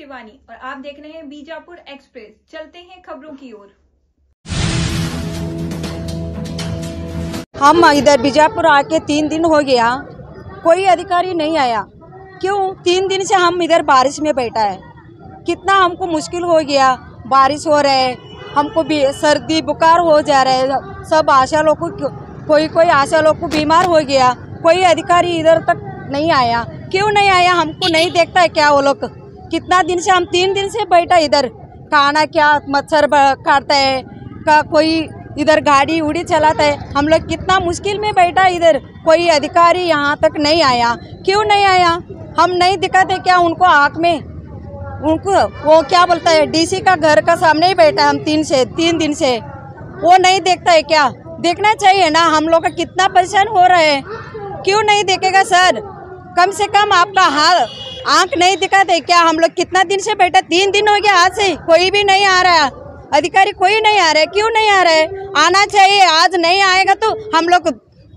शिवानी और आप देख रहे हैं बीजापुर एक्सप्रेस। चलते हैं खबरों की ओर। हम इधर बीजापुर आके 3 दिन हो गया, कोई अधिकारी नहीं आया। क्यों? 3 दिन से हम इधर बारिश में बैठा है। कितना हमको मुश्किल हो गया, बारिश हो रहा है, हमको भी सर्दी बुखार हो जा रहा है। सब आशा लोग को कोई आशा लोग को बीमार हो गया। कोई अधिकारी इधर तक नहीं आया। क्यों नहीं आया? हमको नहीं देखता है क्या वो लोग? कितना दिन से हम 3 दिन से बैठा इधर, खाना क्या मच्छर काटता है का, कोई इधर गाड़ी उड़ी चलाता है। हम लोग कितना मुश्किल में बैठा इधर, कोई अधिकारी यहाँ तक नहीं आया। क्यों नहीं आया? हम नहीं दिखाते क्या उनको आँख में? उनको वो क्या बोलता है, डीसी का घर का सामने ही बैठा हम 3 दिन से, वो नहीं देखता है क्या? देखना चाहिए ना। हम लोग का कितना परेशान हो रहे हैं, क्यों नहीं देखेगा सर? कम से कम आपका हाल आँख नहीं दिखाते क्या? हम लोग कितना दिन से बैठा, 3 दिन हो गया आज से, कोई भी नहीं आ रहा है, अधिकारी कोई नहीं आ रहा है। क्यों नहीं आ रहा है? आना चाहिए। आज नहीं आएगा तो हम लोग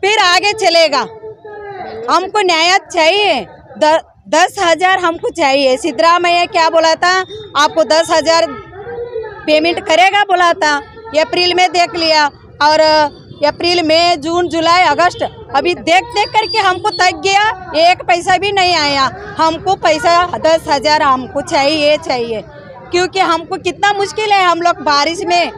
फिर आगे चलेगा। हमको न्याय चाहिए। 10,000 हमको चाहिए। सिद्धरामैया क्या बोला था, आपको 10,000 पेमेंट करेगा बोला था। अप्रैल में देख लिया, और अप्रैल मई जून जुलाई अगस्त अभी देख करके हमको थक गया, एक पैसा भी नहीं आया। हमको पैसा 10,000 हमको चाहिए, क्योंकि हमको कितना मुश्किल है। हम लोग बारिश में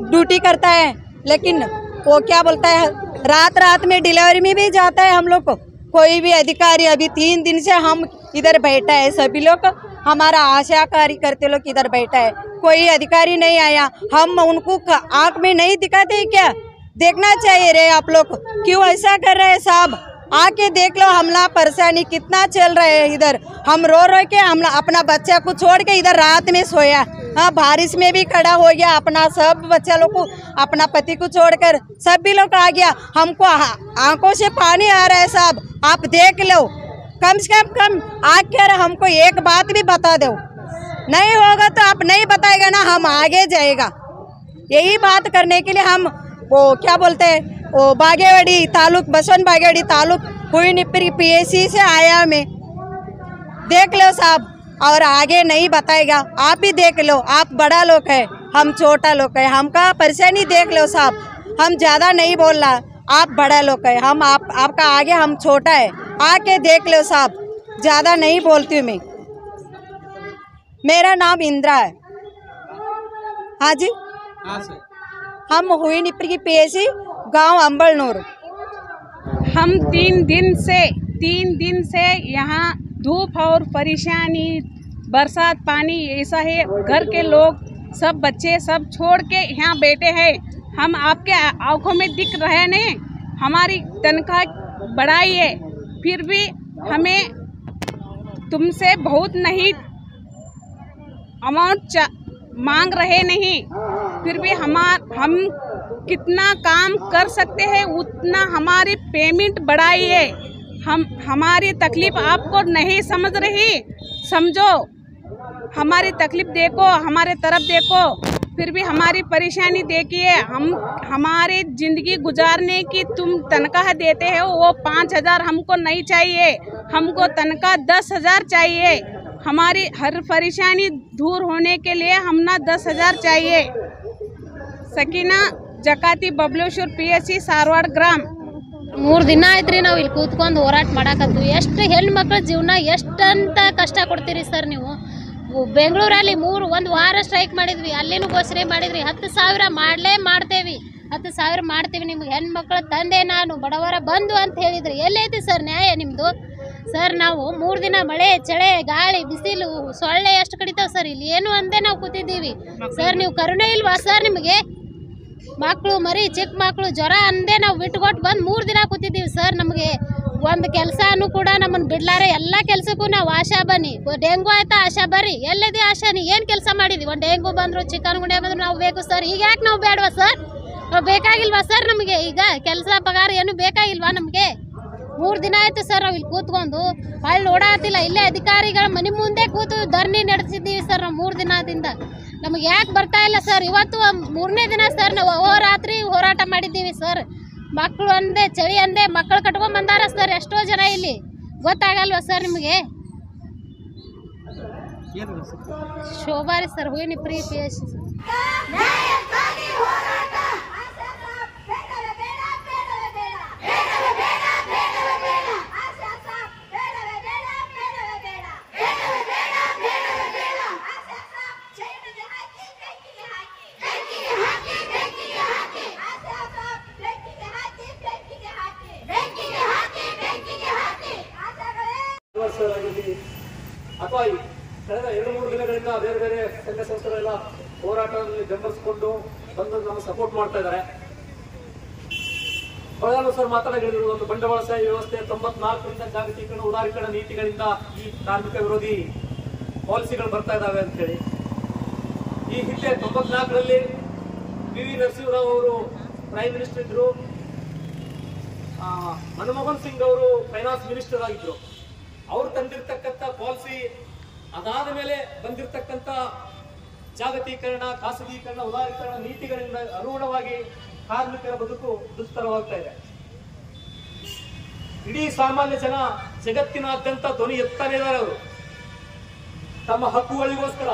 ड्यूटी करता है, लेकिन वो क्या बोलता है, रात में डिलीवरी में भी जाता है हम लोग को। कोई भी अधिकारी, अभी 3 दिन से हम इधर बैठा है, सभी लोग हमारा आशा कार्यकर्ता लोग इधर बैठा है, कोई अधिकारी नहीं आया। हम उनको आँख में नहीं दिखाते क्या? देखना चाहिए रे आप लोग, क्यों ऐसा कर रहे हैं साहब? आके देख लो हमला परेशानी कितना चल रहा है इधर। हम रो के हम अपना बच्चा को छोड़ के इधर रात में सोया। हाँ, बारिश में भी खड़ा हो गया, अपना सब बच्चा लोग को, अपना पति को छोड़कर सभी लोग आ गया। हमको आंखों से पानी आ रहा है साहब, आप देख लो। कम से कम आकर हमको एक बात भी बता दो। नहीं होगा तो आप नहीं बताएगा ना, हम आगे जाएगा। यही बात करने के लिए हम वो क्या बोलते हैं, वो बागेवाड़ी तालुक, बसवन बागेवाड़ी तालुक हुई निपरी PSC से आया मैं। देख लो साहब, और आगे नहीं बताएगा। आप ही देख लो, आप बड़ा लोग है, हम छोटा लोग है, हमका परेशानी देख लो साहब। हम ज़्यादा नहीं बोल रहा, आप बड़ा लोग है, हम आपका आगे, हम छोटा है। आके देख लो साहब, ज़्यादा नहीं बोलती हूँ मैं। मेरा नाम इंदिरा है। हाँ जी, हम हुई निपरी की PSC, गांव अंबलनूर। हम 3 दिन से यहाँ धूप और परेशानी, बरसात पानी ऐसा है, घर के लोग सब बच्चे सब छोड़ के यहाँ बैठे हैं। हम आपके आंखों में दिख रहे नहीं, हमारी तनख्वाह बढ़ाई है, फिर भी हमें तुमसे बहुत नहीं अमाउंट मांग रहे नहीं। फिर भी हम कितना काम कर सकते हैं उतना हमारी पेमेंट बढ़ाई है। हमारी तकलीफ आपको नहीं समझ रही, समझो, हमारी तकलीफ देखो, हमारे तरफ देखो, फिर भी हमारी परेशानी देखिए। हमारी ज़िंदगी गुजारने की तुम तनख्वाह देते हो, वो 5,000 हमको नहीं चाहिए, हमको तनख्वाह 10,000 चाहिए। हमारी हर परेशानी दूर होने के लिए हम ना 10,000 चाहिए। सकीना जकाती बबलेश्वर PSC सारवाड़ ग्राम। 3 ದಿನ ಆಯ್ತ್ರಿ ನಾವು ಇಲ್ಲಿ ಕೂತ್ಕೊಂಡು ಹೋರಾಟ ಮಾಡಕತ್ತೀವಿ. ಎಷ್ಟು ಹೆಣ್ಮಕ್ಳ ಜೀವನ ಎಷ್ಟಂತ ಕಷ್ಟ ಕೊಡ್ತೀರಿ ಸರ್ ನೀವು? ಬೆಂಗಳೂರಲ್ಲಿ ಒಂದು ವಾರ ಸ್ಟ್ರೈಕ್ ಮಾಡಿದ್ವಿ, ಅಲ್ಲೇನು ಘೋಷಣೆ ಮಾಡಿದ್ರಿ 10,000 ಮಾಡ್ತೇವೆ, 10,000 ಮಾಡ್ತೀವಿ, ನಿಮ್ಗೆ ಹೆಣ್ಮಕ್ಳ ತಂದೆ ನಾನು ಬಡವರ ಬಂಧು ಅಂತ ಹೇಳಿದ್ರಿ. ಎಲ್ಲೈತಿ ಸರ್ ನ್ಯಾಯ ನಿಮ್ಮದು? ಸರ್ ನಾವು 3 ದಿನ ಮಳೆ ಚಳಿ ಗಾಳಿ ಬಿಸಿಲು ಸೊಳ್ಳೆ ಎಷ್ಟು ಕಡಿತಾವೆ ಸರ್, ಇಲ್ಲಿ ಏನು ಅಂದೇ ನಾವು ಕೂತಿದ್ದೀವಿ ಸರ್. ನೀವು ಕರುಣೆ ಇಲ್ವಾ ಸರ್ ನಿಮಗೆ? ಮಕ್ಕಳು ಮರಿ ಚಿಕ್ಕ ಮಕ್ಕಳು ಜ್ವರ ಅಂದೇ ನಾವು ಬಿಟ್ಕೊಟ್ಟು ಬಂದು 3 ದಿನ ಕೂತಿದ್ದೀವಿ ಸರ್. ನಮಗೆ ಒಂದು ಕೆಲಸನೂ ಕೂಡ ನಮ್ಮನ್ನು ಬಿಡ್ಲಾರೆ, ಎಲ್ಲ ಕೆಲಸಕ್ಕೂ ನಾವು ಆಶಾ ಬನ್ನಿ. ಡೆಂಗು ಆಯ್ತಾ ಆಶಾ ಬರ್ರಿ, ಎಲ್ಲದೇ ಆಶಾ, ನೀ ಏನು ಕೆಲಸ ಮಾಡಿದ್ವಿ? ಒಂದು ಡೆಂಗು ಬಂದರು, ಚಿಕನ್ ಗುಂಡೆ ಬಂದರು ನಾವು ಬೇಕು ಸರ್. ಈಗ ಯಾಕೆ ನಾವು ಬೇಡವಾ ಸರ್? ನಾವು ಬೇಕಾಗಿಲ್ವಾ ಸರ್? ನಮಗೆ ಈಗ ಕೆಲಸ ಪಗಾರ ಏನು ಬೇಕಾಗಿಲ್ವಾ ನಮಗೆ? 3 ದಿನ ಆಯ್ತು ಸರ್ ನಾವು ಇಲ್ಲಿ ಕೂತ್ಕೊಂಡು, ಅಲ್ಲಿ ಓಡಾಡ್ತಿಲ್ಲ. ಇಲ್ಲೇ ಅಧಿಕಾರಿಗಳ ಮನೆ ಮುಂದೆ ಕೂತು ಧರಣಿ ನಡೆಸಿದ್ದೀವಿ ಸರ್ ನಾವು 3 ದಿನದಿಂದ. ನಮಗೆ ಯಾಕೆ ಬರ್ತಾ ಇಲ್ಲ ಸರ್? ಇವತ್ತು 3ನೇ ದಿನ ಸರ್, ನಾವು ರಾತ್ರಿ ಹೋರಾಟ ಮಾಡಿದ್ದೀವಿ ಸರ್. ಮಕ್ಕಳು ಅಂದೆ ಚಳಿ ಅಂದೆ ಮಕ್ಕಳು ಕಟ್ಕೊಂಡ್ ಬಂದಾರ ಸರ್ ಎಷ್ಟೋ ಜನ, ಇಲ್ಲಿ ಗೊತ್ತಾಗಲ್ವಾ ಸರ್ ನಿಮಗೆ? ಶೋಭಾ ರೀ ಸರ್ ಹೋಗಿ ಪ್ರೀ ಪಿ ಎಸ್ ಅಥವಾ ಕಳೆದ 2-3 ದಿನಗಳಿಂದ ಬೇರೆ ಬೇರೆ ಸಂಘ ಸಂಸ್ಥೆಗಳೆಲ್ಲ ಹೋರಾಟದಲ್ಲಿ ಬೆಂಬಲಿಸಿಕೊಂಡು ಬಂದು ನಮಗೆ ಸಪೋರ್ಟ್ ಮಾಡ್ತಾ ಇದ್ದಾರೆ. ಪ್ರಧಾನ ಸರ್ ಮಾತನಾಡಿದ್ರು, ಒಂದು ಬಂಡವಾಳಶಾಹಿ ವ್ಯವಸ್ಥೆ 94ರಿಂದ ಜಾಗತೀಕರಣ ಉದಾರೀಕರಣ ನೀತಿಗಳಿಂದ ಈ ಕಾರ್ಮಿಕ ವಿರೋಧಿ ಪಾಲಿಸಿಗಳು ಬರ್ತಾ ಇದಾವೆ ಅಂತ ಹೇಳಿ. ಈ ಹಿಂದೆ 94ರಲ್ಲಿ PV ನರಸಿಂಹರಾವ್ ಅವರು ಪ್ರೈಮ್ ಮಿನಿಸ್ಟರ್ ಇದ್ರು, ಮನಮೋಹನ್ ಸಿಂಗ್ ಅವರು ಫೈನಾನ್ಸ್ ಮಿನಿಸ್ಟರ್ ಆಗಿದ್ರು. ಅವರು ತಂದಿರತಕ್ಕಂಥ ಪಾಲಿಸಿ, ಅದಾದ ಮೇಲೆ ಬಂದಿರತಕ್ಕಂಥ ಜಾಗತೀಕರಣ, ಖಾಸಗೀಕರಣ, ಉದಾರೀಕರಣ ನೀತಿಗಳಿಂದ ಅನುಗುಣವಾಗಿ ಕಾರ್ಮಿಕರ ಬದುಕು ದುಸ್ತರವಾಗ್ತಾ ಇದೆ. ಇಡೀ ಸಾಮಾನ್ಯ ಜನ ಜಗತ್ತಿನಾದ್ಯಂತ ಧ್ವನಿ ಎತ್ತಾನೆ ಇದ್ದಾರೆ. ಅವರು ತಮ್ಮ ಹಕ್ಕುಗಳಿಗೋಸ್ಕರ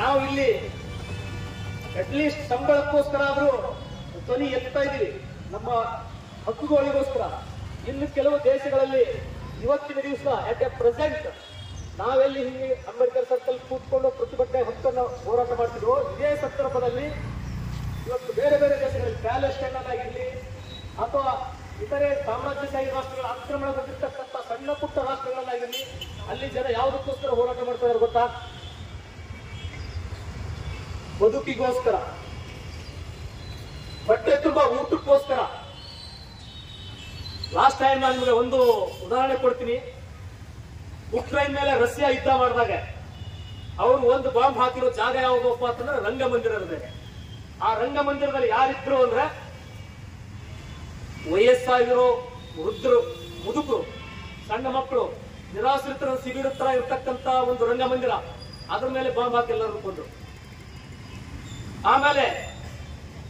ನಾವು ಇಲ್ಲಿ ಅಟ್ಲೀಸ್ಟ್ ಸಂಬಳಕ್ಕೋಸ್ಕರ ಆದ್ರೂ ಧ್ವನಿ ಎತ್ತಾ ಇದೀವಿ, ನಮ್ಮ ಹಕ್ಕುಗಳಿಗೋಸ್ಕರ. ಇನ್ನು ಕೆಲವು ದೇಶಗಳಲ್ಲಿ ಇವತ್ತಿನ ದಿವಸ ಅಟ್ ಎ ಪ್ರೆಸೆಂಟ್ ನಾವೆಲ್ಲಿ ಹಿಂಗೆ ಅಂಬೇಡ್ಕರ್ ಸರ್ಕಲ್ ಕೂತ್ಕೊಂಡು ಪ್ರತಿಭಟನೆ ಹಕ್ಕನ್ನು ಹೋರಾಟ ಮಾಡ್ತಿದ್ವು, ಇದೇ ಸಂದರ್ಭದಲ್ಲಿ ಇವತ್ತು ಬೇರೆ ಬೇರೆ ದೇಶಗಳಲ್ಲಿ ಪ್ಯಾಲೆಸ್ಟೈನ್ ಆಗಿರಲಿ ಅಥವಾ ಇತರೆ ಸಾಮ್ರಾಜ್ಯಶಾಹಿ ರಾಷ್ಟ್ರಗಳ ಆಕ್ರಮಣಗೊಂಡಿರ್ತಕ್ಕಂಥ ಸಣ್ಣ ಪುಟ್ಟ ರಾಷ್ಟ್ರಗಳನ್ನಾಗಿರಲಿ, ಅಲ್ಲಿ ಜನ ಯಾವುದಕ್ಕೋಸ್ಕರ ಹೋರಾಟ ಮಾಡ್ತಾ ಇದ್ದಾರೆ ಗೊತ್ತಾ? ಬದುಕಿಗೋಸ್ಕರ, ಬಟ್ಟೆ ತುಂಬಾ ಊಟಕ್ಕೋಸ್ಕರ. ಲಾಸ್ಟ್ ಟೈಮ್ ನಾನು ನಿಮಗೆ ಒಂದು ಉದಾಹರಣೆ ಕೊಡ್ತೀನಿ. ಉಕ್ರೈನ್ ಮೇಲೆ ರಷ್ಯಾ ಯುದ್ಧ ಮಾಡಿದಾಗ ಅವರು ಒಂದು ಬಾಂಬ್ ಹಾಕಿರೋ ಜಾಗ ಯಾವುದಪ್ಪ ಅಂತಂದ್ರೆ ರಂಗಮಂದಿರದ ಮೇಲೆ. ಆ ರಂಗಮಂದಿರದಲ್ಲಿ ಯಾರಿದ್ರು ಅಂದ್ರೆ ವಯಸ್ಸಾಗಿರೋ ವೃದ್ಧರು, ಮುದುಕರು, ಸಣ್ಣ ಮಕ್ಕಳು, ನಿರಾಶ್ರಿತರ ಶಿಬಿರ ತರ ಇರ್ತಕ್ಕಂತ ಒಂದು ರಂಗಮಂದಿರ. ಅದ್ರ ಮೇಲೆ ಬಾಂಬ್ ಹಾಕಿ ಎಲ್ಲರೂ ಕೊಂದ್ರು. ಆಮೇಲೆ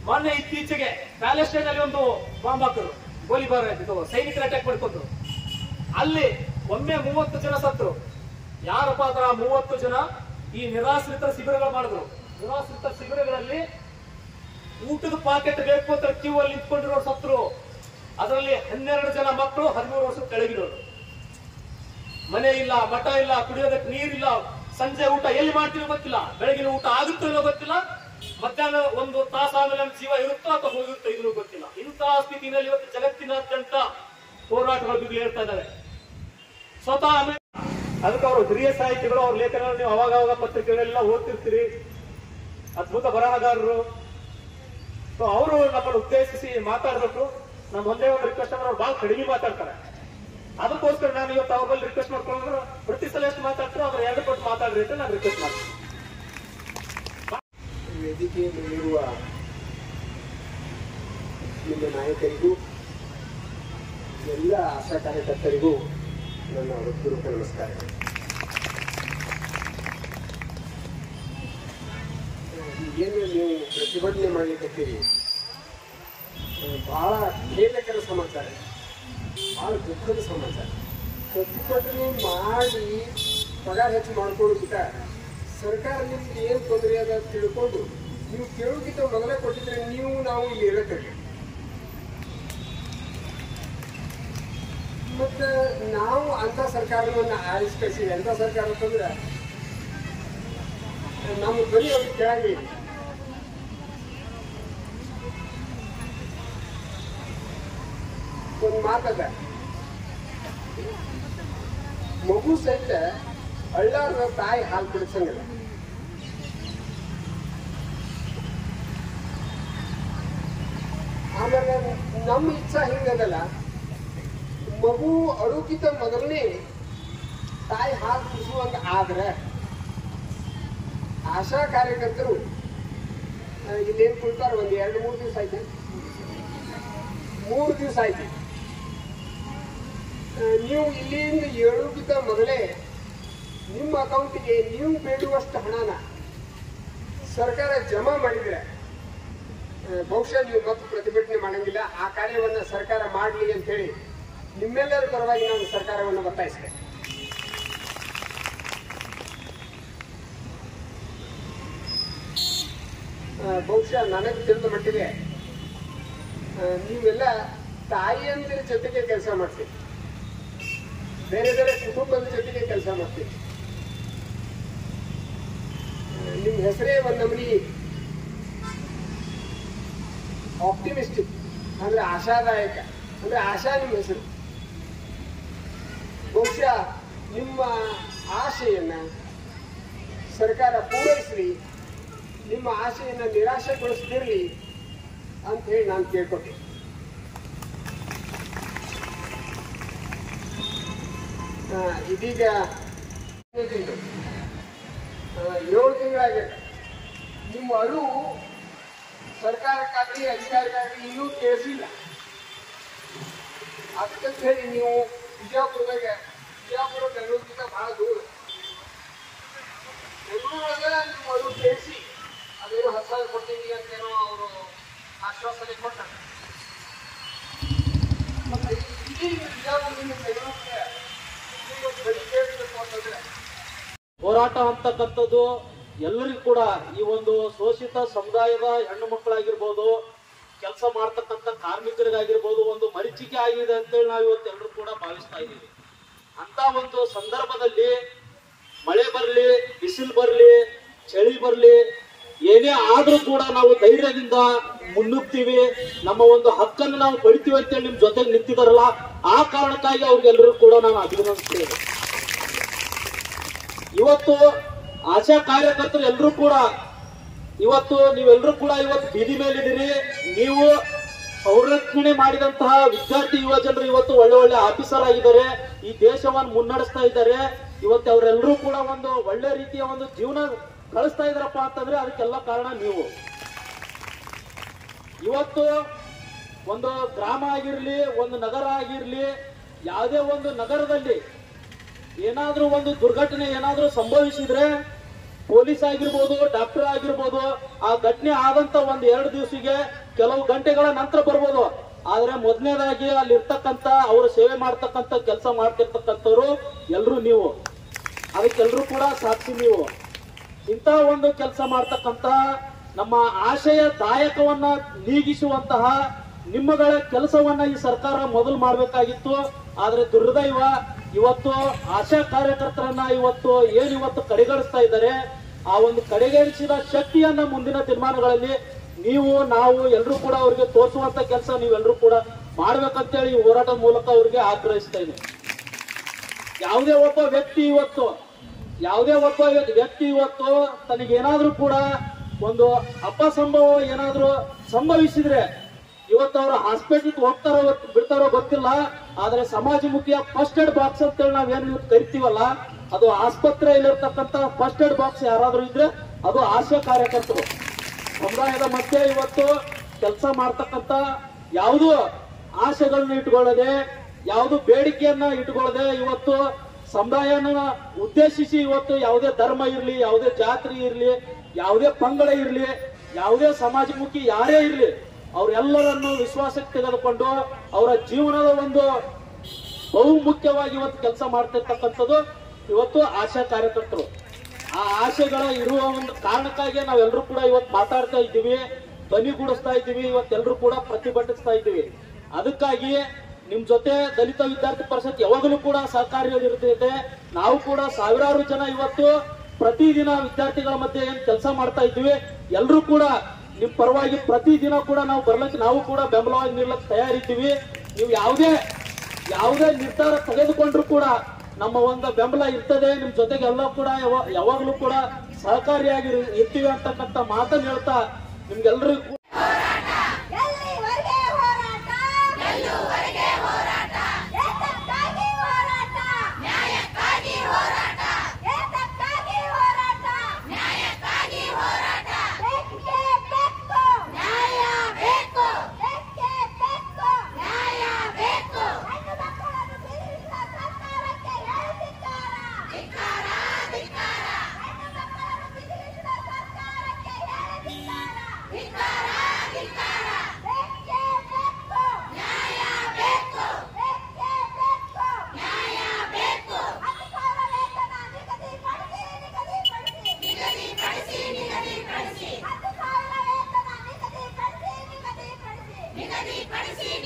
ಮೊನ್ನೆ ಇತ್ತೀಚೆಗೆ ಪ್ಯಾಲೆಸ್ಟೈನ್ ಅಲ್ಲಿ ಒಂದು ಬಾಂಬ್ ಹಾಕಿದ್ರು, ಗೋಲಿಬಾರ್ ಆಯ್ತು, ಸೈನಿಕರ ಅಟ್ಯಾಕ್ ಮಾಡ್ಕೊಂಡ್ರು. ಅಲ್ಲಿ ಒಮ್ಮೆ 30 ಜನ ಸತ್ರು. ಯಾರಪ್ಪ ಅದರ 30 ಜನ ಈ ನಿರಾಶ್ರಿತರ ಶಿಬಿರಗಳು ಮಾಡಿದ್ರು. ನಿರಾಶ್ರಿತ ಶಿಬಿರಗಳಲ್ಲಿ ಊಟದ ಪಾಕೆಟ್ ಬೇಕು ಅಂತ ಕ್ಯೂ ಅಲ್ಲಿ ನಿಂತ್ಕೊಂಡಿರೋ ಸತ್ರು. ಅದರಲ್ಲಿ 12 ಜನ ಮಕ್ಕಳು 13 ವರ್ಷದ ಕೆಳಗಿರೋರು. ಮನೆ ಇಲ್ಲ, ಮಠ ಇಲ್ಲ, ಕುಡಿಯೋದಕ್ಕೆ ನೀರಿಲ್ಲ, ಸಂಜೆ ಊಟ ಎಲ್ಲಿ ಮಾಡ್ತೀವಿ ಗೊತ್ತಿಲ್ಲ, ಬೆಳಗಿನ ಊಟ ಆಗುತ್ತೋ ಇಲ್ಲೋ ಗೊತ್ತಿಲ್ಲ, ಮಧ್ಯಾಹ್ನ ಒಂದು ತಾಸು ಆಮೇಲೆ ಜೀವ ಇರುತ್ತೋ ಅಥವಾ ಹೋಗುತ್ತೋ ಇದನ್ನು ಗೊತ್ತಿಲ್ಲ. ಇಂತಹ ಸ್ಥಿತಿನಲ್ಲಿ ಇವತ್ತು ಜಗತ್ತಿನಾದ್ಯಂತ ಹೋರಾಟಗಳು ಬಿಗುಲು ಹೇಳ್ತಾ ಇದ್ದಾರೆ. ಸ್ವತಃ ಅದಕ್ಕೆ ಅವರು ಹಿರಿಯ ಸಾಹಿತಿಗಳು, ಅವ್ರ ಲೇಖನ ನೀವು ಅವಾಗ ಪತ್ರಿಕೆಗಳೆಲ್ಲ ಓದ್ತಿರ್ತೀರಿ, ಅದ್ಭುತ ಬರಹಗಾರರು. ಸೊ ಅವರು ನಮ್ಮನ್ನು ಉದ್ದೇಶಿಸಿ ಮಾತಾಡ್ಬೇಕು. ನಮ್ಮ ಒಂದೇ ಒಂದು ರಿಕ್ವೆಸ್ಟ್ ಅವ್ರು ಬಹಳ ಕಡಿಮೆ ಮಾತಾಡ್ತಾರೆ. ಅದಕ್ಕೋಸ್ಕರ ನಾನು ಇವತ್ತು ಅವ್ರ ಬಳಿ ರಿಕ್ವೆಸ್ಟ್ ಮಾಡ್ಕೊಂಡ್ರು, ಪ್ರತಿ ಸಲ ಎಷ್ಟು ಮಾತಾಡ್ತಾರೋ ಅವ್ರು 2 ಪಟ್ಟು ಮಾತಾಡ್ರಿ ಅಂತ ನಾನು ರಿಕ್ವೆಸ್ಟ್ ಮಾಡ್ತೀನಿ. ವೇದಿಕೆಯಲ್ಲಿರುವ ನಿಮ್ಮ ನಾಯಕರಿಗೂ ಎಲ್ಲ ಆಶಾ ಕಾರ್ಯಕರ್ತರಿಗೂ ನನ್ನ ಹೃತ್ಪೂರ್ವಕ ನಮಸ್ಕಾರ. ಏನು ನೀವು ಪ್ರತಿಭಟನೆ ಮಾಡಲಿಕ್ಕೀರಿ, ಬಹಳ ಖೇದಕರ ಸಮಾಚಾರ, ಬಹಳ ದುಃಖದ ಸಮಾಚಾರ. ಪ್ರತಿಭಟನೆ ಮಾಡಿ ಪಗಾರ ಹೆಚ್ಚು ಮಾಡ್ಕೊಳ್ಳೋದಕ್ಕ ಸರ್ಕಾರ ನಿಮ್ಗೆ ಏನು ತೊಂದರೆ ಅದ ತಿಳ್ಕೊಂಡು ನೀವು ಕೇಳೋಕ್ಕಿಂತ ಮೊದಲೇ ಕೊಟ್ಟಿದ್ರೆ ನೀವು ನಾವು ಇಲ್ಲಿ ಇರತ್ತೇವೆ. ಮತ್ತೆ ನಾವು ಅಂತ ಸರ್ಕಾರವನ್ನ ಆರಿಸ್ಕಳಿಸಿದೆ. ಅಂತ ಸರ್ಕಾರ ಅಂತಂದ್ರೆ ನಮ್ಮ ಧ್ವನಿ ಅವ್ರಿಗೆ ಕೆಳಗೆ ಒಂದು ಮಾತದ, ಮಗು ಸಹಿತ ಅಳ್ಳಾರ ತಾಯಿ ಹಾಲು ಕುಡಿಸಂಗಿಲ್ಲ. ಆಮೇಲೆ ನಮ್ಮ ಇಚ್ಛಾ ಹಿಂಗದಲ್ಲ, ಮಗು ಅಡುಕಿತ ಮೊದಲನೇ ತಾಯಿ ಹಾಲು ಕುಡಿಸುವಂತ ಆದ್ರೆ ಆಶಾ ಕಾರ್ಯಕರ್ತರು ಇಲ್ಲೇನು ಕುಳ್ತಾರೆ, ಒಂದು 2-3 ದಿವಸ ಆಯ್ತು, 3 ದಿವಸ ಆಯ್ತು. ನೀವು ಇಲ್ಲಿಂದ ಏಳೋಕ್ಕಿಂತ ಮೊದಲೇ ನಿಮ್ಮ ಅಕೌಂಟಿಗೆ ನೀವು ಬೇಡುವಷ್ಟು ಹಣನ ಸರ್ಕಾರ ಜಮಾ ಮಾಡಿದ್ರೆ ಬಹುಶಃ ನೀವು ಮತ್ತೆ ಪ್ರತಿಭಟನೆ ಮಾಡಂಗಿಲ್ಲ. ಆ ಕಾರ್ಯವನ್ನು ಸರ್ಕಾರ ಮಾಡಲಿ ಅಂತ ಹೇಳಿ ನಿಮ್ಮೆಲ್ಲರ ಪರವಾಗಿ ನಾನು ಸರ್ಕಾರವನ್ನು ಒತ್ತಾಯಿಸಿದೆ. ಬಹುಶಃ ನನಗೆ ತಿಳಿದ ಮಟ್ಟಿಗೆ ನೀವೆಲ್ಲ ತಾಯಿಯಂದಿರ ಜೊತೆಗೆ ಕೆಲಸ ಮಾಡ್ತೀವಿ, ಬೇರೆ ಬೇರೆ ಕುಟುಂಬದ ಜೊತೆಗೆ ಕೆಲಸ ಮಾಡ್ತೀವಿ. ನಿಮ್ಮ ಹೆಸರೇ ಒಂದು ನಮೂನಿ ಆಪ್ಟಿಮಿಸ್ಟಿಕ್, ಅಂದ್ರೆ ಆಶಾದಾಯಕ, ಅಂದ್ರೆ ಆಶಾ ನಿಮ್ಮ ಹೆಸರು. ಬಹುಶಃ ನಿಮ್ಮ ಆಶೆಯನ್ನ ಸರ್ಕಾರ ಪೂರೈಸಲಿ, ನಿಮ್ಮ ಆಶೆಯನ್ನ ನಿರಾಶೆಗೊಳಿಸ್ತಿರ್ಲಿ ಅಂತ ಹೇಳಿ ನಾನು ಕೇಳ್ಕೊಟ್ಟೆ. ಇದೀಗ 7 ತಿಂಗಳಾಗಿದೆ. ನಿಮ್ಮ ಅಳು ಸರ್ಕಾರಕ್ಕಾಗಲಿ ಅಧಿಕಾರಿಗಾಗಲಿ ಇನ್ನೂ ಕೇಳಿಸಿಲ್ಲ. ಅದಕ್ಕಂತ ಹೇಳಿ ನೀವು ಬಿಜಾಪುರ ಬೆಂಗಳೂರಿಗಿಂತ ಬಹಳ ದೂರ. ಬೆಂಗಳೂರಾಗ ನಿಮ್ಮ ಅಳು ಕೇಳಿಸಿ ಅದೇನೋ 10,000 ಕೊಡ್ತೀವಿ ಅಂತೇನೋ ಅವರು ಆಶ್ವಾಸನೆ ಕೊಟ್ಟಾರೆ. ಮತ್ತೆ ಇಡೀ ಬಿಜಾಪುರದಿಂದ ಬೆಂಗಳೂರಿಗೆ ಬಳಿ ಕೇಳಬೇಕು ಅಂತಂದ್ರೆ ಹೋರಾಟ ಅಂತಕ್ಕಂಥದ್ದು ಎಲ್ಲರಿಗೂ ಕೂಡ ಈ ಒಂದು ಶೋಷಿತ ಸಮುದಾಯದ ಹೆಣ್ಣು ಮಕ್ಕಳಾಗಿರ್ಬೋದು, ಕೆಲಸ ಮಾಡ್ತಕ್ಕಂಥ ಕಾರ್ಮಿಕರಿಗಾಗಿರ್ಬೋದು ಒಂದು ಮರೀಚಿಕೆ ಆಗಿದೆ ಅಂತೇಳಿ ನಾವು ಇವತ್ತೆಲ್ಲರೂ ಕೂಡ ಭಾವಿಸ್ತಾ ಇದ್ದೀವಿ. ಅಂತ ಒಂದು ಸಂದರ್ಭದಲ್ಲಿ ಮಳೆ ಬರಲಿ, ಬಿಸಿಲು ಬರಲಿ, ಚಳಿ ಬರಲಿ, ಏನೇ ಆದ್ರೂ ಕೂಡ ನಾವು ಧೈರ್ಯದಿಂದ ಮುನ್ನುಗ್ತೀವಿ. ನಮ್ಮ ಒಂದು ಹಕ್ಕನ್ನು ನಾವು ಪಡಿತೀವಿ ಅಂತೇಳಿ ನಿಮ್ ಜೊತೆಗೆ ನಿಂತಿದಾರಲ್ಲ, ಆ ಕಾರಣಕ್ಕಾಗಿ ಅವ್ರಿಗೆಲ್ಲರೂ ಕೂಡ ನಾನು ಅಭಿನಂದಿಸ್ತೇನೆ. ಇವತ್ತು ಆಶಾ ಕಾರ್ಯಕರ್ತರು ಎಲ್ಲರೂ ಕೂಡ ನೀವೆಲ್ಲರೂ ಕೂಡ ಇವತ್ತು ಬೀದಿ ಮೇಲಿದ್ದೀರಿ. ನೀವು ಸಂರಕ್ಷಣೆ ಮಾಡಿದಂತಹ ವಿದ್ಯಾರ್ಥಿ ಯುವ ಜನರು ಇವತ್ತು ಒಳ್ಳೆ ಒಳ್ಳೆ ಆಫೀಸರ್ ಆಗಿದ್ದಾರೆ, ಈ ದೇಶವನ್ನು ಮುನ್ನಡೆಸ್ತಾ ಇದ್ದಾರೆ. ಇವತ್ತು ಅವರೆಲ್ಲರೂ ಕೂಡ ಒಂದು ಒಳ್ಳೆ ರೀತಿಯ ಒಂದು ಜೀವನ ಕಳಿಸ್ತಾ ಇದಾರಪ್ಪ ಅಂತಂದ್ರೆ ಅದಕ್ಕೆಲ್ಲ ಕಾರಣ ನೀವು. ಇವತ್ತು ಒಂದು ಗ್ರಾಮ ಆಗಿರ್ಲಿ, ಒಂದು ನಗರ ಆಗಿರ್ಲಿ, ಯಾವುದೇ ಒಂದು ನಗರದಲ್ಲಿ ಏನಾದ್ರೂ ಒಂದು ದುರ್ಘಟನೆ ಏನಾದ್ರೂ ಸಂಭವಿಸಿದ್ರೆ ಪೊಲೀಸ್ ಆಗಿರ್ಬೋದು, ಡಾಕ್ಟರ್ ಆಗಿರ್ಬೋದು, ಆ ಘಟನೆ ಆದಂತ 1-2 ದಿವಸಿಗೆ ಕೆಲವು ಗಂಟೆಗಳ ನಂತರ ಬರ್ಬೋದು. ಆದ್ರೆ ಮೊದಲನೇದಾಗಿ ಅಲ್ಲಿ ಇರ್ತಕ್ಕಂಥ ಅವರು ಸೇವೆ ಮಾಡ್ತಕ್ಕಂಥ ಕೆಲಸ ಮಾಡ್ತಿರ್ತಕ್ಕಂಥವ್ರು ಎಲ್ರು ನೀವು, ಅದಕ್ಕೆಲ್ಲರೂ ಕೂಡ ಸಾಕ್ಷಿ ನೀವು. ಇಂಥ ಒಂದು ಕೆಲಸ ಮಾಡ್ತಕ್ಕಂಥ ನಮ್ಮ ಆಶಯ ದಾಯಕವನ್ನ ನೀಗಿಸುವಂತಹ ನಿಮ್ಮಗಳ ಕೆಲಸವನ್ನ ಈ ಸರ್ಕಾರ ಮೊದಲು ಮಾಡಬೇಕಾಗಿತ್ತು. ಆದ್ರೆ ದುರ್ದೈವ ಇವತ್ತು ಆಶಾ ಕಾರ್ಯಕರ್ತರನ್ನ ಇವತ್ತು ಕಡೆಗಣಿಸ್ತಾ ಇದ್ದಾರೆ. ಆ ಒಂದು ಕಡೆಗಣಿಸಿದ ಶಕ್ತಿಯನ್ನ ಮುಂದಿನ ತೀರ್ಮಾನಗಳಲ್ಲಿ ನಾವು ಎಲ್ಲರೂ ಕೂಡ ಅವ್ರಿಗೆ ತೋರಿಸುವಂತ ಕೆಲಸ ನೀವೆಲ್ಲರೂ ಕೂಡ ಮಾಡ್ಬೇಕಂತೇಳಿ ಈ ಹೋರಾಟದ ಮೂಲಕ ಅವ್ರಿಗೆ ಆಗ್ರಹಿಸ್ತಾ ಇದ್ದೀನಿ. ಯಾವುದೇ ಒಬ್ಬ ವ್ಯಕ್ತಿ ಇವತ್ತು ತನಗೇನಾದ್ರೂ ಕೂಡ ಒಂದು ಅಪಸಂಭವ ಏನಾದ್ರೂ ಸಂಭವಿಸಿದ್ರೆ ಇವತ್ತು ಅವರು ಹಾಸ್ಪಿಟಲ್ ಹೋಗ್ತಾರೋ ಬಿಡ್ತಾರೋ ಗೊತ್ತಿಲ್ಲ. ಆದ್ರೆ ಸಮಾಜಮುಖಿಯ ಫಸ್ಟ್ ಏಡ್ ಬಾಕ್ಸ್ ಅಂತೇಳಿ ನಾವೇನು ಕರಿತೀವಲ್ಲ, ಅದು ಆಸ್ಪತ್ರೆಯಲ್ಲಿರ್ತಕ್ಕಂಥ ಫಸ್ಟ್ ಏಡ್ ಬಾಕ್ಸ್ ಯಾರಾದ್ರೂ ಇದ್ರೆ ಅದು ಆಶಾ ಕಾರ್ಯಕರ್ತರು. ಸಮುದಾಯದ ಮಧ್ಯೆ ಇವತ್ತು ಕೆಲಸ ಮಾಡ್ತಕ್ಕಂಥ ಯಾವುದು ಆಶೆಗಳನ್ನ ಇಟ್ಕೊಳ್ಳದೆ, ಯಾವುದು ಬೇಡಿಕೆಯನ್ನ ಇಟ್ಕೊಳ್ಳದೆ, ಇವತ್ತು ಸಮುದಾಯನ ಉದ್ದೇಶಿಸಿ ಇವತ್ತು ಯಾವುದೇ ಧರ್ಮ ಇರ್ಲಿ, ಯಾವುದೇ ಜಾತಿ ಇರ್ಲಿ, ಯಾವುದೇ ಪಂಗಡ ಇರ್ಲಿ, ಯಾವುದೇ ಸಮಾಜಮುಖಿ ಯಾರೇ ಇರ್ಲಿ, ಅವರೆಲ್ಲರನ್ನು ವಿಶ್ವಾಸಕ್ಕೆ ತೆಗೆದುಕೊಂಡು ಅವರ ಜೀವನದ ಒಂದು ಬಹುಮುಖ್ಯವಾಗಿ ಇವತ್ತು ಕೆಲಸ ಮಾಡ್ತಿರ್ತಕ್ಕಂಥದ್ದು ಇವತ್ತು ಆಶಾ ಕಾರ್ಯಕರ್ತರು. ಆ ಆಶೆಗಳ ಇರುವ ಒಂದು ಕಾರಣಕ್ಕಾಗಿ ನಾವೆಲ್ಲರೂ ಕೂಡ ಇವತ್ತು ಮಾತಾಡ್ತಾ ಇದ್ದೀವಿ, ಧ್ವನಿಗೂಡಿಸ್ತಾ ಇದ್ದೀವಿ, ಇವತ್ತೆಲ್ಲರೂ ಕೂಡ ಪ್ರತಿಭಟಿಸ್ತಾ ಇದ್ದೀವಿ. ಅದಕ್ಕಾಗಿ ನಿಮ್ ಜೊತೆ ದಲಿತ ವಿದ್ಯಾರ್ಥಿ ಪರಿಷತ್ ಯಾವಾಗಲೂ ಕೂಡ ಸಹಕಾರಿಯಾಗಿರುತ್ತದೆ. ನಾವು ಕೂಡ ಸಾವಿರಾರು ಜನ ಇವತ್ತು ಪ್ರತಿದಿನ ವಿದ್ಯಾರ್ಥಿಗಳ ಮಧ್ಯೆ ಏನ್ ಕೆಲಸ ಮಾಡ್ತಾ ಇದ್ದೀವಿ, ಎಲ್ಲರೂ ಕೂಡ ನಿಮ್ ಪರವಾಗಿ ಪ್ರತಿದಿನ ಕೂಡ ನಾವು ಬರ್ಲಿಕ್ಕೆ ನಾವು ಕೂಡ ಬೆಂಬಲವಾಗಿ ನಿಲ್ಲಕ್ಕೆ ತಯಾರಿದ್ದೀವಿ. ನೀವು ಯಾವುದೇ ನಿರ್ಧಾರ ತೆಗೆದುಕೊಂಡ್ರು ಕೂಡ ನಮ್ಮ ಒಂದು ಬೆಂಬಲ ಇರ್ತದೆ. ನಿಮ್ ಜೊತೆಗೆ ಎಲ್ಲ ಕೂಡ ಯಾವಾಗಲೂ ಕೂಡ ಸಹಕಾರಿಯಾಗಿ ಇರ್ತೀವಿ ಅಂತಕ್ಕಂಥ ಮಾತನ್ನು ಹೇಳ್ತಾ ನಿಮ್ಗೆಲ್ಲರಿಗೂ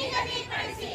ನಿಗದಿಪಡಿಸಿ